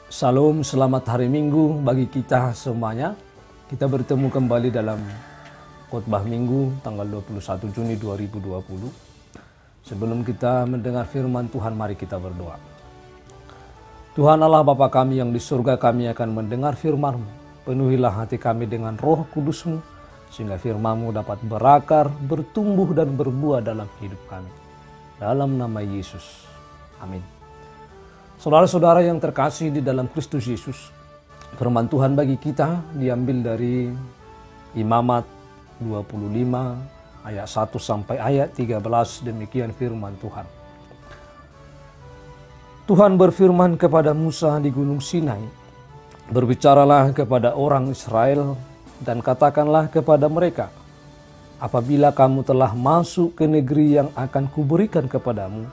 Salam, selamat hari Minggu bagi kita semuanya. Kita bertemu kembali dalam khotbah Minggu tanggal 21 Juni 2020. Sebelum kita mendengar firman Tuhan, mari kita berdoa. Tuhan Allah Bapa kami yang di surga, kami akan mendengar firman-Mu. Penuhilah hati kami dengan Roh Kudus-Mu, sehingga firman-Mu dapat berakar, bertumbuh dan berbuah dalam hidup kami. Dalam nama Yesus. Amin. Saudara-saudara yang terkasih di dalam Kristus Yesus, firman Tuhan bagi kita diambil dari Imamat 25 ayat 1 sampai ayat 13, demikian firman Tuhan. Tuhan berfirman kepada Musa di Gunung Sinai, "Berbicaralah kepada orang Israel dan katakanlah kepada mereka, apabila kamu telah masuk ke negeri yang akan kuberikan kepadamu,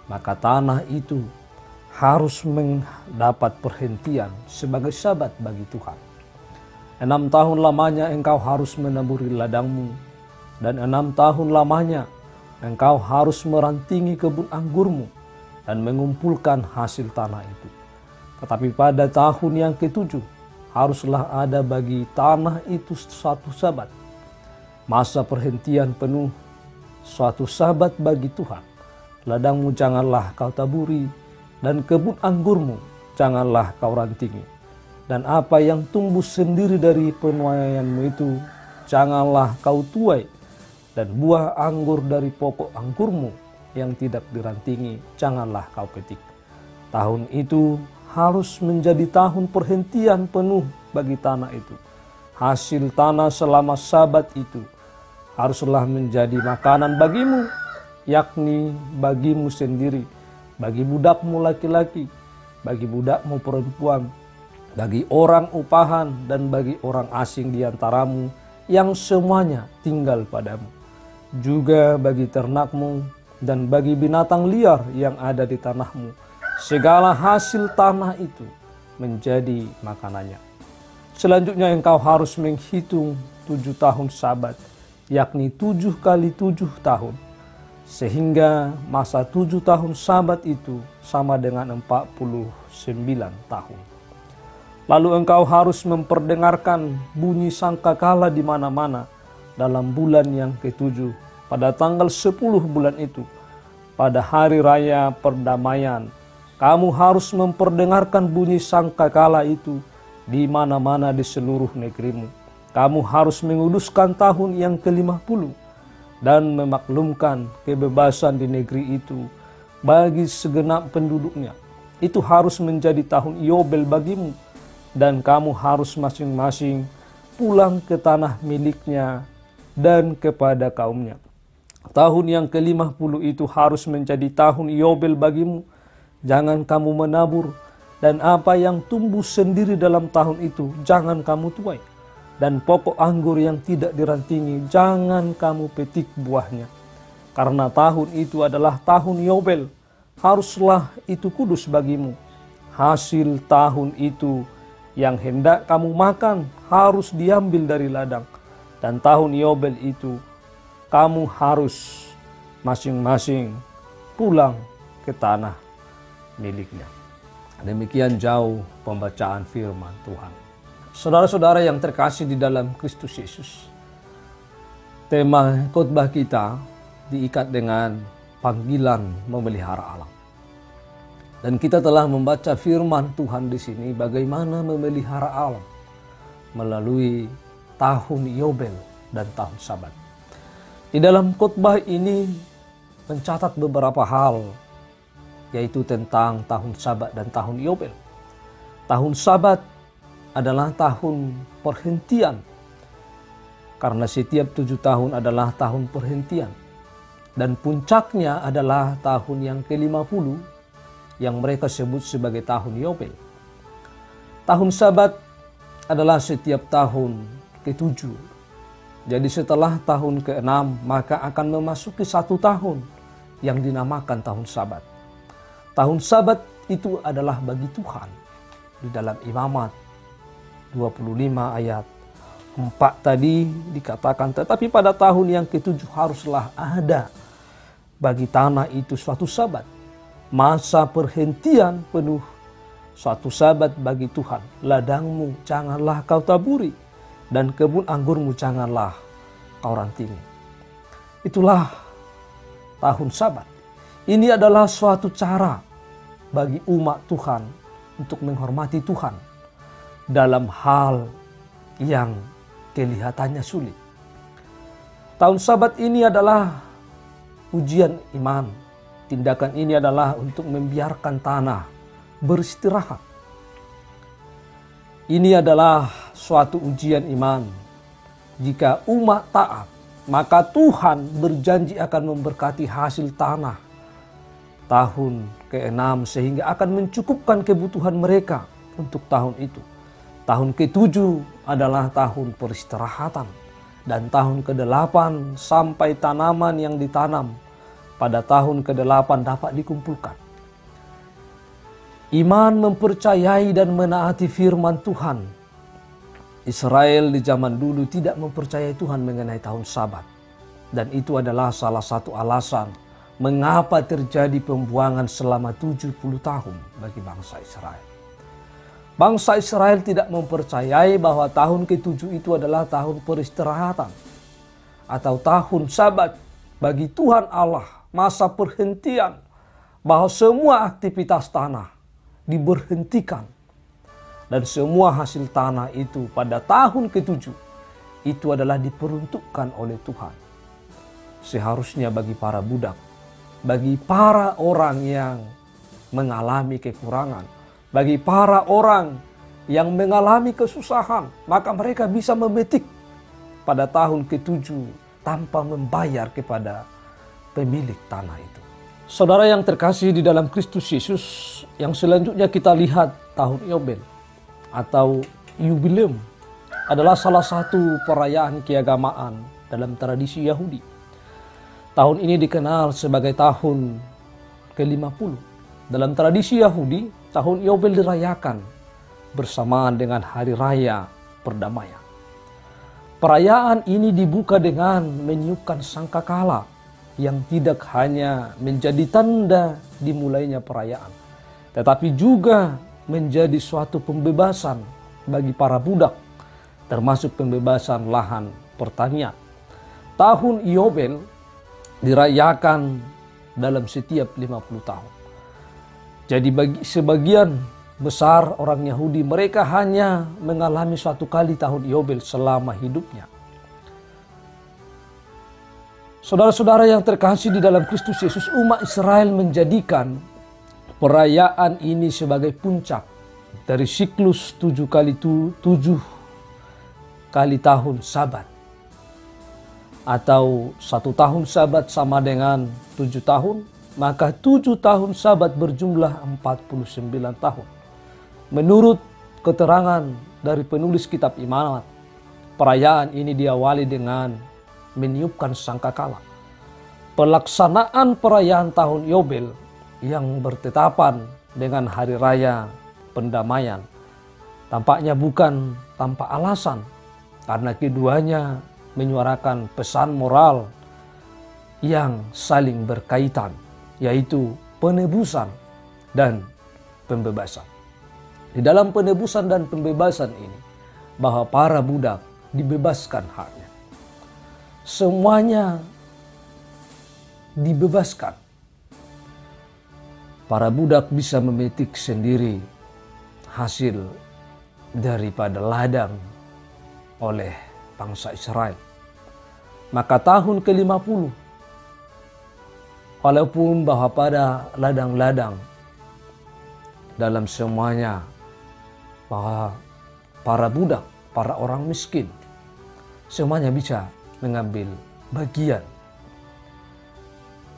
maka tanah itu harus mendapat perhentian sebagai sabat bagi Tuhan. 6 tahun lamanya engkau harus menaburi ladangmu, dan 6 tahun lamanya engkau harus merantingi kebun anggurmu dan mengumpulkan hasil tanah itu. Tetapi pada tahun yang ke-7 haruslah ada bagi tanah itu suatu sabat, masa perhentian penuh, suatu sabat bagi Tuhan. Ladangmu janganlah kau taburi, dan kebun anggurmu janganlah kau rantingi. Dan apa yang tumbuh sendiri dari penuaianmu itu janganlah kau tuai. Dan buah anggur dari pokok anggurmu yang tidak dirantingi janganlah kau petik. Tahun itu harus menjadi tahun perhentian penuh bagi tanah itu. Hasil tanah selama sabat itu haruslah menjadi makanan bagimu, yakni bagimu sendiri, bagi budakmu laki-laki, bagi budakmu perempuan, bagi orang upahan dan bagi orang asing di antaramu yang semuanya tinggal padamu. Juga bagi ternakmu dan bagi binatang liar yang ada di tanahmu, segala hasil tanah itu menjadi makanannya. Selanjutnya engkau harus menghitung 7 tahun sabat, yakni 7 kali 7 tahun. Sehingga masa 7 tahun sabat itu sama dengan 49 tahun. Lalu engkau harus memperdengarkan bunyi sangkakala di mana-mana dalam bulan yang ke-7 pada tanggal 10 bulan itu. Pada hari raya perdamaian, kamu harus memperdengarkan bunyi sangkakala itu di mana-mana di seluruh negerimu. Kamu harus menguduskan tahun yang ke-50 dan memaklumkan kebebasan di negeri itu bagi segenap penduduknya. Itu harus menjadi tahun Yobel bagimu, dan kamu harus masing-masing pulang ke tanah miliknya dan kepada kaumnya. Tahun yang ke-50 itu harus menjadi tahun Yobel bagimu. Jangan kamu menabur, dan apa yang tumbuh sendiri dalam tahun itu jangan kamu tuai. Dan pokok anggur yang tidak dirantingi jangan kamu petik buahnya. Karena tahun itu adalah tahun Yobel, haruslah itu kudus bagimu. Hasil tahun itu yang hendak kamu makan harus diambil dari ladang. Dan tahun Yobel itu kamu harus masing-masing pulang ke tanah miliknya. Demikian jauh pembacaan firman Tuhan. Saudara-saudara yang terkasih di dalam Kristus Yesus, tema khotbah kita diikat dengan panggilan memelihara alam. Dan kita telah membaca firman Tuhan di sini bagaimana memelihara alam melalui tahun Yobel dan tahun Sabat. Di dalam khotbah ini mencatat beberapa hal, yaitu tentang tahun Sabat dan tahun Yobel. Tahun Sabat adalah tahun perhentian, karena setiap 7 tahun adalah tahun perhentian, dan puncaknya adalah tahun yang ke-50 yang mereka sebut sebagai tahun Yobel. Tahun Sabat adalah setiap tahun ke-7. Jadi setelah tahun ke-6 maka akan memasuki 1 tahun yang dinamakan tahun Sabat. Tahun Sabat itu adalah bagi Tuhan. Di dalam Imamat 25 ayat 4 tadi dikatakan, tetapi pada tahun yang ke-7 haruslah ada bagi tanah itu suatu sabat, masa perhentian penuh, suatu sabat bagi Tuhan. Ladangmu janganlah kau taburi, dan kebun anggurmu janganlah kau rantingi. Itulah tahun sabat. Ini adalah suatu cara bagi umat Tuhan untuk menghormati Tuhan dalam hal yang kelihatannya sulit. Tahun sabat ini adalah ujian iman. Tindakan ini adalah untuk membiarkan tanah beristirahat. Ini adalah suatu ujian iman. Jika umat taat, maka Tuhan berjanji akan memberkati hasil tanah tahun ke-6 sehingga akan mencukupkan kebutuhan mereka untuk tahun itu. Tahun ke-7 adalah tahun peristirahatan, dan tahun ke-8 sampai tanaman yang ditanam pada tahun ke-8 dapat dikumpulkan. Iman mempercayai dan menaati firman Tuhan. Israel di zaman dulu tidak mempercayai Tuhan mengenai tahun sabat, dan itu adalah salah satu alasan mengapa terjadi pembuangan selama 70 tahun bagi bangsa Israel. Bangsa Israel tidak mempercayai bahwa tahun ke-7 itu adalah tahun peristirahatan atau tahun sabat bagi Tuhan Allah, masa perhentian, bahwa semua aktivitas tanah diberhentikan dan semua hasil tanah itu pada tahun ke-7 itu adalah diperuntukkan oleh Tuhan. Seharusnya bagi para budak, bagi para orang yang mengalami kekurangan, bagi para orang yang mengalami kesusahan, maka mereka bisa memetik pada tahun ke-7 tanpa membayar kepada pemilik tanah itu. Saudara yang terkasih di dalam Kristus Yesus, yang selanjutnya kita lihat tahun Yobel atau Yubileum adalah salah satu perayaan keagamaan dalam tradisi Yahudi. Tahun ini dikenal sebagai tahun ke-50. Dalam tradisi Yahudi, tahun Yobel dirayakan bersamaan dengan Hari Raya Perdamaian. Perayaan ini dibuka dengan meniupkan sangkakala yang tidak hanya menjadi tanda dimulainya perayaan, tetapi juga menjadi suatu pembebasan bagi para budak, termasuk pembebasan lahan pertanian. Tahun Yobel dirayakan dalam setiap 50 tahun. Jadi bagi sebagian besar orang Yahudi, mereka hanya mengalami suatu kali tahun Yobel selama hidupnya. Saudara-saudara yang terkasih di dalam Kristus Yesus, umat Israel menjadikan perayaan ini sebagai puncak dari siklus 7 kali tahun sabat. Atau 1 tahun sabat sama dengan 7 tahun, maka 7 tahun sabat berjumlah 49 tahun. Menurut keterangan dari penulis kitab Imamat, perayaan ini diawali dengan meniupkan sangkakala. Pelaksanaan perayaan tahun Yobel yang bertetapan dengan Hari Raya Pendamaian tampaknya bukan tanpa alasan, karena keduanya menyuarakan pesan moral yang saling berkaitan, yaitu penebusan dan pembebasan. Di dalam penebusan dan pembebasan ini, bahwa para budak dibebaskan haknya. Semuanya dibebaskan. Para budak bisa memetik sendiri hasil daripada ladang oleh bangsa Israel. Maka tahun ke-50, walaupun bahwa pada ladang-ladang dalam semuanya bahwa para budak, para orang miskin, semuanya bisa mengambil bagian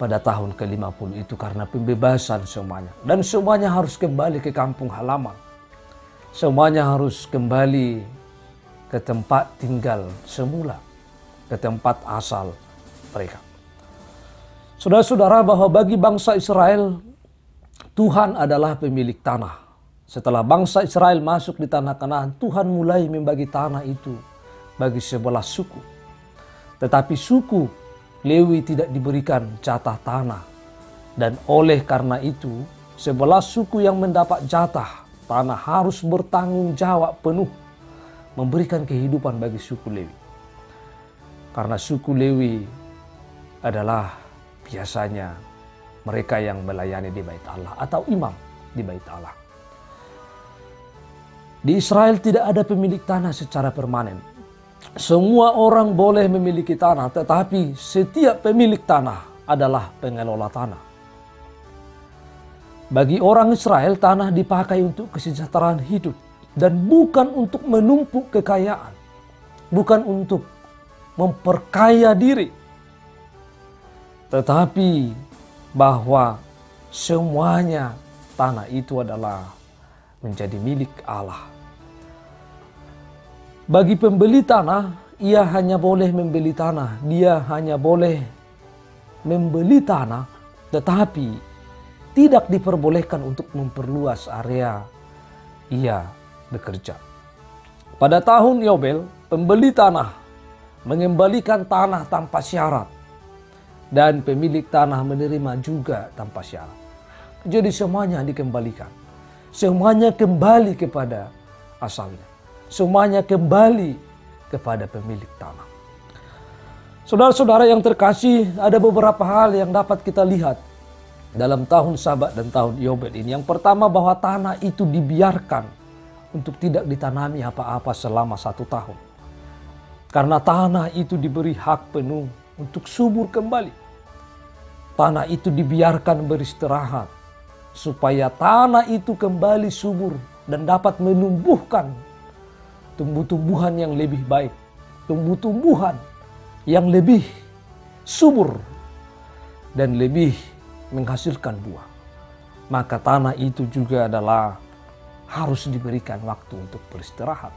pada tahun ke-50 itu karena pembebasan semuanya. Dan semuanya harus kembali ke kampung halaman. Semuanya harus kembali ke tempat tinggal semula, ke tempat asal mereka. Saudara-saudara, bahwa bagi bangsa Israel, Tuhan adalah pemilik tanah. Setelah bangsa Israel masuk di tanah Kanaan, Tuhan mulai membagi tanah itu bagi 11 suku. Tetapi suku Lewi tidak diberikan jatah tanah. Dan oleh karena itu, 11 suku yang mendapat jatah tanah harus bertanggung jawab penuh memberikan kehidupan bagi suku Lewi. Karena suku Lewi adalah biasanya mereka yang melayani di Bait Allah atau imam di Bait Allah. Di Israel tidak ada pemilik tanah secara permanen. Semua orang boleh memiliki tanah, tetapi setiap pemilik tanah adalah pengelola tanah. Bagi orang Israel, tanah dipakai untuk kesejahteraan hidup dan bukan untuk menumpuk kekayaan, bukan untuk memperkaya diri, tetapi bahwa semuanya tanah itu adalah menjadi milik Allah. Bagi pembeli tanah, ia hanya boleh membeli tanah, dia hanya boleh membeli tanah, tetapi tidak diperbolehkan untuk memperluas area ia bekerja. Pada tahun Yobel, pembeli tanah mengembalikan tanah tanpa syarat dan pemilik tanah menerima juga tanpa syarat. Jadi semuanya dikembalikan. Semuanya kembali kepada asalnya. Semuanya kembali kepada pemilik tanah. Saudara-saudara yang terkasih, ada beberapa hal yang dapat kita lihat dalam tahun Sabat dan tahun Yobel ini. Yang pertama, bahwa tanah itu dibiarkan untuk tidak ditanami apa-apa selama 1 tahun. Karena tanah itu diberi hak penuh untuk subur kembali. Tanah itu dibiarkan beristirahat supaya tanah itu kembali subur dan dapat menumbuhkan tumbuh-tumbuhan yang lebih baik, tumbuh-tumbuhan yang lebih subur dan lebih menghasilkan buah. Maka tanah itu juga adalah harus diberikan waktu untuk beristirahat.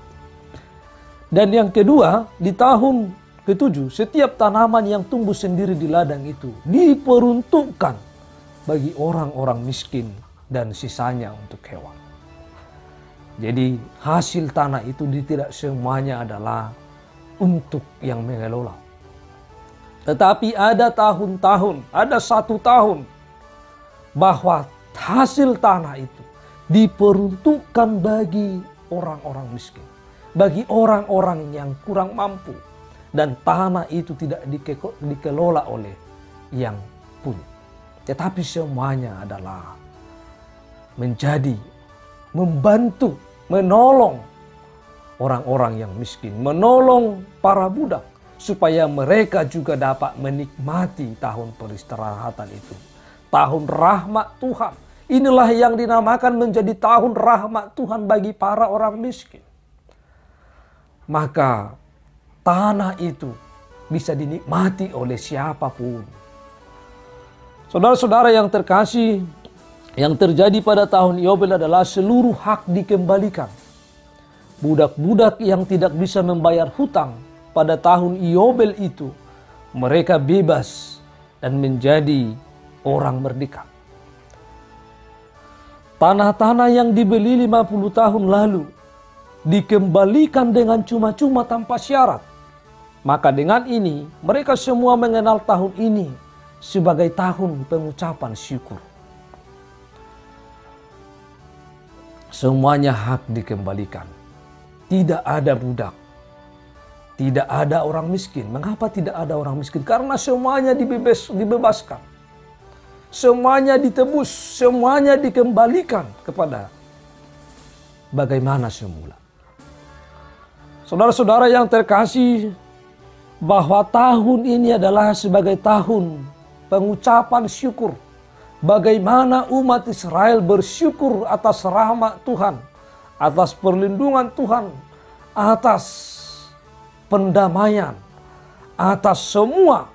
Dan yang kedua, di tahun ke-7, setiap tanaman yang tumbuh sendiri di ladang itu diperuntukkan bagi orang-orang miskin dan sisanya untuk hewan. Jadi hasil tanah itu tidak semuanya adalah untuk yang mengelola. Tetapi ada tahun-tahun, ada 1 tahun bahwa hasil tanah itu diperuntukkan bagi orang-orang miskin, bagi orang-orang yang kurang mampu, dan tanah itu tidak dikelola oleh yang punya. Tetapi semuanya adalah menjadi membantu, menolong orang-orang yang miskin, menolong para budak supaya mereka juga dapat menikmati tahun peristirahatan itu. Tahun rahmat Tuhan. Inilah yang dinamakan menjadi tahun rahmat Tuhan bagi para orang miskin. Maka tanah itu bisa dinikmati oleh siapapun. Saudara-saudara yang terkasih, yang terjadi pada tahun Yobel adalah seluruh hak dikembalikan. Budak-budak yang tidak bisa membayar hutang pada tahun Yobel itu, mereka bebas dan menjadi orang merdeka. Tanah-tanah yang dibeli 50 tahun lalu dikembalikan dengan cuma-cuma tanpa syarat. Maka dengan ini mereka semua mengenal tahun ini sebagai tahun pengucapan syukur. Semuanya hak dikembalikan. Tidak ada budak. Tidak ada orang miskin. Mengapa tidak ada orang miskin? Karena semuanya dibebaskan. Semuanya ditebus. Semuanya dikembalikan kepada bagaimana semula. Saudara-saudara yang terkasih, bahwa tahun ini adalah sebagai tahun pengucapan syukur. Bagaimana umat Israel bersyukur atas rahmat Tuhan, atas perlindungan Tuhan, atas pendamaian, atas semua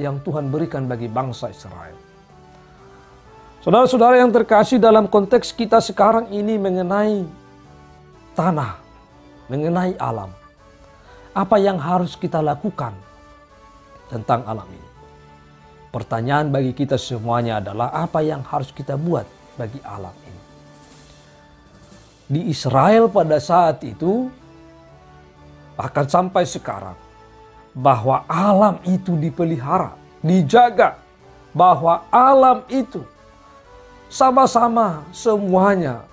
yang Tuhan berikan bagi bangsa Israel. Saudara-saudara yang terkasih, dalam konteks kita sekarang ini mengenai tanah, mengenai alam, apa yang harus kita lakukan tentang alam ini? Pertanyaan bagi kita semuanya adalah apa yang harus kita buat bagi alam ini. Di Israel pada saat itu, bahkan sampai sekarang, bahwa alam itu dipelihara, dijaga, bahwa alam itu sama-sama semuanya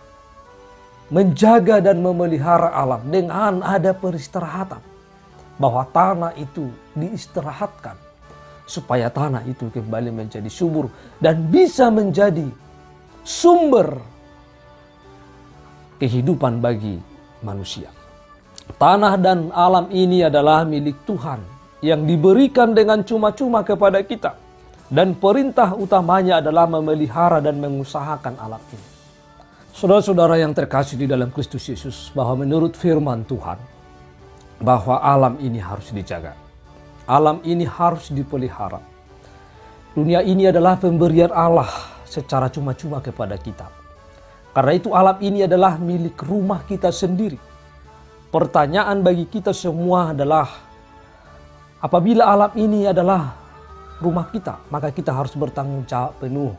menjaga dan memelihara alam dengan ada peristirahatan. Bahwa tanah itu diistirahatkan supaya tanah itu kembali menjadi subur dan bisa menjadi sumber kehidupan bagi manusia. Tanah dan alam ini adalah milik Tuhan yang diberikan dengan cuma-cuma kepada kita. Dan perintah utamanya adalah memelihara dan mengusahakan alam ini. Saudara-saudara yang terkasih di dalam Kristus Yesus, bahwa menurut firman Tuhan, bahwa alam ini harus dijaga. Alam ini harus dipelihara. Dunia ini adalah pemberian Allah secara cuma-cuma kepada kita. Karena itu alam ini adalah milik rumah kita sendiri. Pertanyaan bagi kita semua adalah, apabila alam ini adalah rumah kita, maka kita harus bertanggung jawab penuh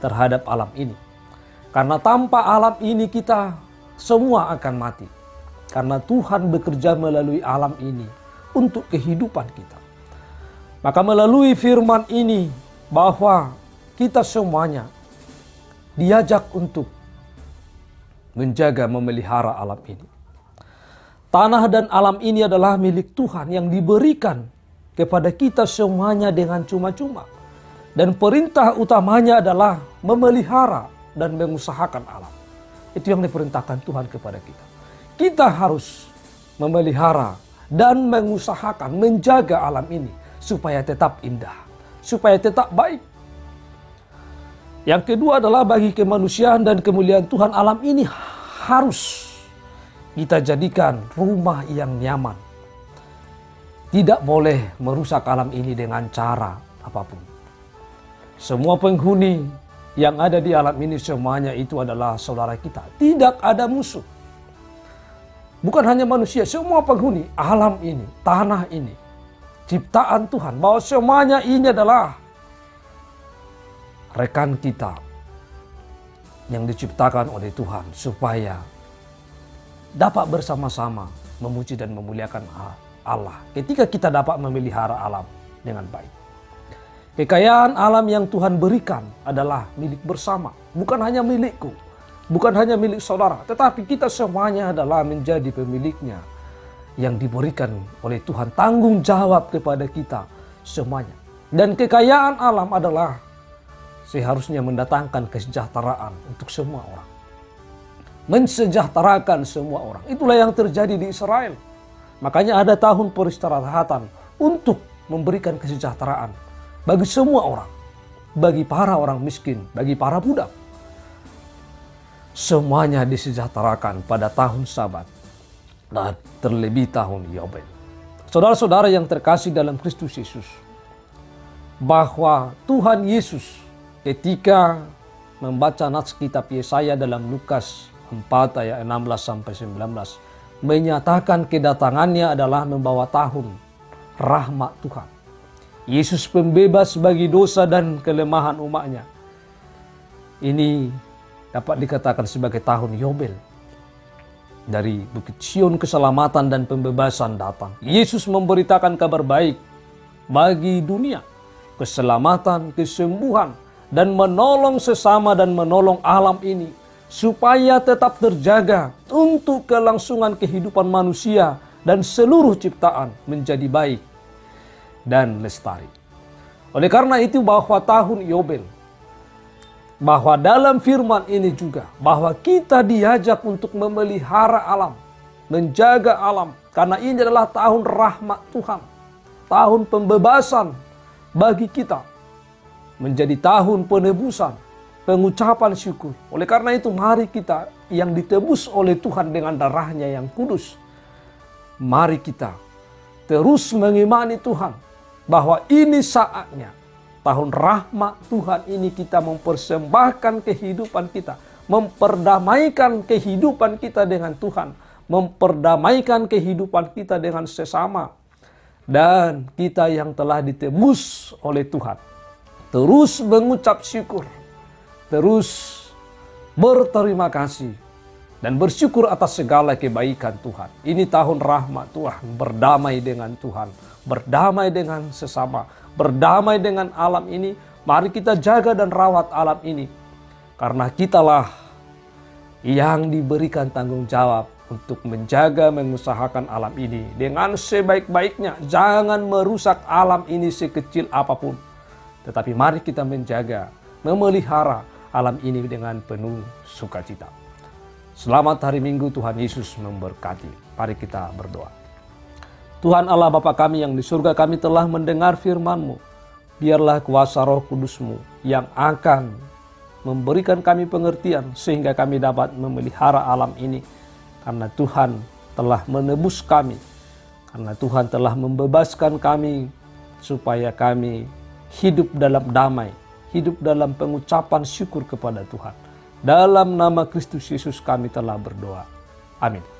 terhadap alam ini. Karena tanpa alam ini kita semua akan mati. Karena Tuhan bekerja melalui alam ini untuk kehidupan kita. Maka melalui firman ini bahwa kita semuanya diajak untuk menjaga, memelihara alam ini. Tanah dan alam ini adalah milik Tuhan yang diberikan kepada kita semuanya dengan cuma-cuma. Dan perintah utamanya adalah memelihara dan mengusahakan alam. Itu yang diperintahkan Tuhan kepada kita. Kita harus memelihara dan mengusahakan, menjaga alam ini supaya tetap indah, supaya tetap baik. Yang kedua adalah bagi kemanusiaan dan kemuliaan Tuhan, alam ini harus kita jadikan rumah yang nyaman. Tidak boleh merusak alam ini dengan cara apapun. Semua penghuni yang ada di alam ini semuanya itu adalah saudara kita. Tidak ada musuh. Bukan hanya manusia, semua penghuni alam ini, tanah ini, ciptaan Tuhan. Bahwa semuanya ini adalah rekan kita yang diciptakan oleh Tuhan. Supaya dapat bersama-sama memuji dan memuliakan Allah. Ketika kita dapat memelihara alam dengan baik. Kekayaan alam yang Tuhan berikan adalah milik bersama. Bukan hanya milikku. Bukan hanya milik saudara, tetapi kita semuanya adalah menjadi pemiliknya yang diberikan oleh Tuhan. Tanggung jawab kepada kita semuanya. Dan kekayaan alam adalah seharusnya mendatangkan kesejahteraan untuk semua orang. Mensejahterakan semua orang. Itulah yang terjadi di Israel. Makanya ada tahun peristirahatan untuk memberikan kesejahteraan bagi semua orang. Bagi para orang miskin, bagi para budak. Semuanya disejahterakan pada tahun Sabat dan terlebih tahun Yobel. Saudara-saudara yang terkasih dalam Kristus Yesus, bahwa Tuhan Yesus ketika membaca nats kitab Yesaya dalam Lukas 4 ayat 16-19 menyatakan kedatangannya adalah membawa tahun rahmat Tuhan. Yesus pembebas bagi dosa dan kelemahan umatnya. Ini dapat dikatakan sebagai tahun Yobel. Dari Bukit Sion keselamatan dan pembebasan datang. Yesus memberitakan kabar baik bagi dunia. Keselamatan, kesembuhan, dan menolong sesama dan menolong alam ini. Supaya tetap terjaga untuk kelangsungan kehidupan manusia dan seluruh ciptaan menjadi baik dan lestari. Oleh karena itu bahwa tahun Yobel, bahwa dalam firman ini juga, bahwa kita diajak untuk memelihara alam, menjaga alam. Karena ini adalah tahun rahmat Tuhan. Tahun pembebasan bagi kita. Menjadi tahun penebusan, pengucapan syukur. Oleh karena itu mari kita yang ditebus oleh Tuhan dengan darahnya yang kudus. Mari kita terus mengimani Tuhan. Bahwa ini saatnya. Tahun rahmat Tuhan ini kita mempersembahkan kehidupan kita. Memperdamaikan kehidupan kita dengan Tuhan. Memperdamaikan kehidupan kita dengan sesama. Dan kita yang telah ditebus oleh Tuhan. Terus mengucap syukur. Terus berterima kasih. Dan bersyukur atas segala kebaikan Tuhan. Ini tahun rahmat Tuhan. Berdamai dengan Tuhan. Berdamai dengan sesama. Berdamai dengan alam ini. Mari kita jaga dan rawat alam ini. Karena kitalah yang diberikan tanggung jawab untuk menjaga, mengusahakan alam ini dengan sebaik-baiknya. Jangan merusak alam ini sekecil apapun. Tetapi mari kita menjaga, memelihara alam ini dengan penuh sukacita. Selamat hari Minggu, Tuhan Yesus memberkati. Mari kita berdoa. Tuhan Allah Bapa kami yang di surga, kami telah mendengar firman-Mu. Biarlah kuasa Roh Kudus-Mu yang akan memberikan kami pengertian sehingga kami dapat memelihara alam ini. Karena Tuhan telah menebus kami. Karena Tuhan telah membebaskan kami supaya kami hidup dalam damai, hidup dalam pengucapan syukur kepada Tuhan. Dalam nama Kristus Yesus kami telah berdoa. Amin.